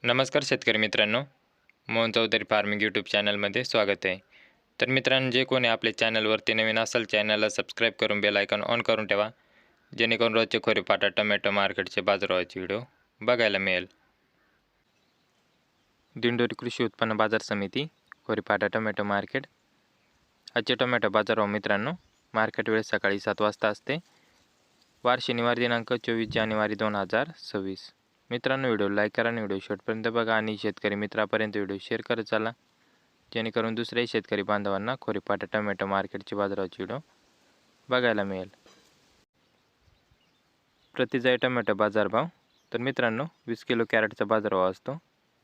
नमस्कार शेतकरी मित्रांनो, मोहन चौधरी फार्मिंग यूट्यूब चॅनलमध्ये स्वागत आहे. तर मित्रांनो, जे कोणी आपल्या चॅनलवरती नवीन असेल चॅनलला सबस्क्राईब करून बेल आयकॉन ऑन करून ठेवा, जेणेकरून रोजचे खोरेपाटा टोमॅटो मार्केटचे बाजारभावाचे व्हिडिओ बघायला मिळेल. दिंडोरी कृषी उत्पन्न बाजार समिती खोरेपाटा टोमॅटो मार्केट. आजचे टोमॅटो बाजारभाव मित्रांनो, मार्केट वेळ सकाळी 7 वाजता असते. वार शनिवार दिनांक 24 जानेवारी 2026. मित्रांनो, व्हिडिओ लाईक करा आणि व्हिडिओ शेवटपर्यंत बघा आणि शेतकरी मित्रापर्यंत व्हिडिओ शेअर करत चला, जेणेकरून दुसऱ्याही शेतकरी बांधवांना खोरेपाटा टोमॅटो मार्केटचे बाजाराचे व्हिडिओ बघायला मिळेल. प्रति जाई टोमॅटो बाजारभाव. तर मित्रांनो, 20 किलो कॅरेटचा बाजारभाव असतो.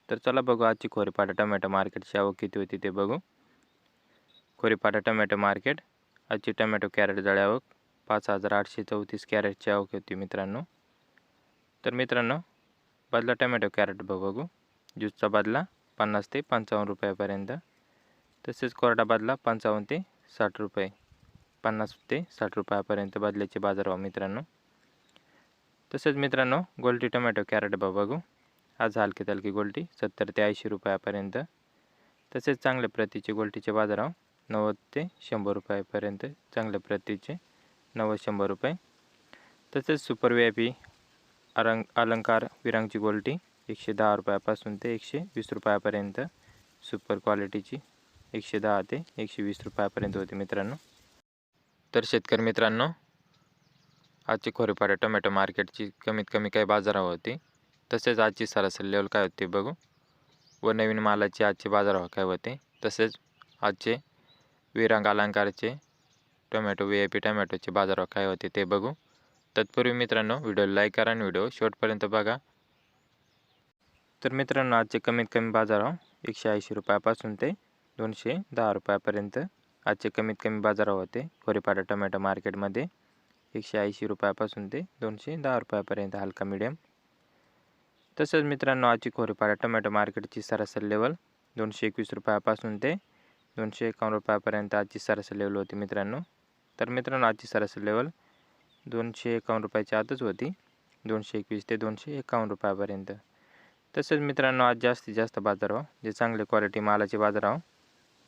तर चला बघू आजची खोरेपाटा टोमॅटो मार्केटची आवक किती होती ते बघू. खोरेपाटा टोमॅटो मार्केट. आजची टोमॅटो कॅरेट जाळी आवक 5,834 कॅरेटची आवक होती मित्रांनो. तर मित्रांनो, बदला टोमॅटो कॅरेट बघू. ज्यूसचा बदला 50 ते 55 रुपयापर्यंत. तसेच कोरडा बदला 55 ते 60 रुपये, 50 ते 60 रुपयापर्यंत बदल्याचे बाजारभाव मित्रांनो. तसेच मित्रांनो, गोल्टी टोमॅटो कॅरेट बघू. आज हलकी तलकी गोल्टी 70 ते 80 रुपयापर्यंत. तसेच चांगल्या प्रतीचे गोल्टीचे बाजारभाव 90 ते 100 रुपयापर्यंत. चांगल्या प्रतीचे 90-100 रुपये. तसेच सुपर VIP अलंकार विरांगची गोल्टी 110 रुपयापासून ते 120 रुपयापर्यंत. सुपर क्वालिटीची 110 ते 120 रुपयापर्यंत होती मित्रांनो. तर शेतकरी मित्रांनो, आजची खोरेपाटा टोमॅटो मार्केटची कमीत कमी काय बाजारभाव होते, तसेच आजची सरासरी लेवल काय होते बघू, व नवीन मालाचे आजचे बाजारभाव काय होते, तसेच आजचे विरांग अलंकारचे टोमॅटो VIP टोमॅटोचे बाजारभाव काय होते ते बघू. तत्पूर्वी मित्रांनो, व्हिडिओ लाईक करा आणि व्हिडिओ शेवटपर्यंत बघा. तर मित्रांनो, आजचे कमीत कमी बाजारभाव 180 रुपयापासून ते 210 रुपयापर्यंत आजचे कमीत कमी बाजारभाव होते खोरेपाटा टोमॅटो मार्केटमध्ये. 180 रुपयापासून ते 210 रुपयापर्यंत हलका मीडियम. तसंच मित्रांनो, आजची खोरेपाटा टोमॅटो मार्केटची सरासरी लेवल 221 रुपयापासून ते 251 रुपयापर्यंत आजची सरासरी लेवल होती मित्रांनो. तर मित्रांनो, आजची सरासरी लेवल 251 रुपयाच्या आतच होती, 221 ते 251 रुपयापर्यंत. तसेच मित्रांनो, आज जास्तीत जास्त बाजारभाव जे चांगले क्वालिटी मालाचे बाजारभाव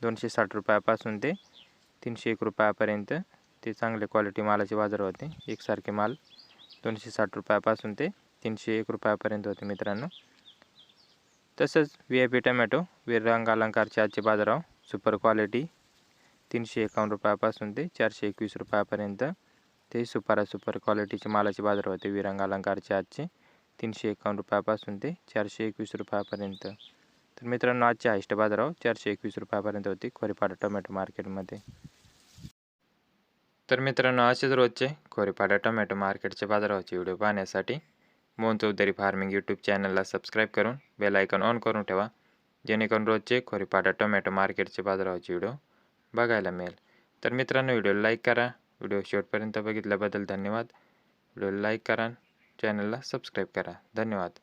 260 रुपयापासून ते 301 रुपयापर्यंत ते चांगले क्वालिटी मालाचे बाजार होते. एकसारखे माल 260 रुपयापासून ते 301 रुपयापर्यंत होते मित्रांनो. तसंच VIP टोमॅटो विरांग अलंकारचे आजचे बाजारभाव सुपर क्वालिटी 351 रुपयापासून ते 421 रुपयापर्यंत. ते सुपर क्वालिटीचे मालाचे बाजार होते विरांग अलंकारचे आजचे 351 रुपयापासून ते 421 रुपयापर्यंत. तर मित्रांनो, आजचे हायस्ट बाजारभाव 421 रुपयापर्यंत होते खोरेपाटा टोमॅटो मार्केटमध्ये. तर मित्रांनो, असेच रोजचे खोरेपाटा टोमॅटो मार्केटचे बाजारभावाचे व्हिडिओ पाहण्यासाठी मोहन चौधरी फार्मिंग यूट्यूब चॅनलला सबस्क्राईब करून बेल आयकॉन ऑन करून ठेवा, जेणेकरून रोजचे खोरेपाटा टोमॅटो मार्केटचे बाजारभावाचे व्हिडिओ बघायला मिळेल. तर मित्रांनो, व्हिडिओ लाईक करा. व्हिडिओ शेवटपर्यंत बघितल्याबद्दल धन्यवाद. व्हिडिओ लाईक करा, चॅनलला सबस्क्राईब करा. धन्यवाद.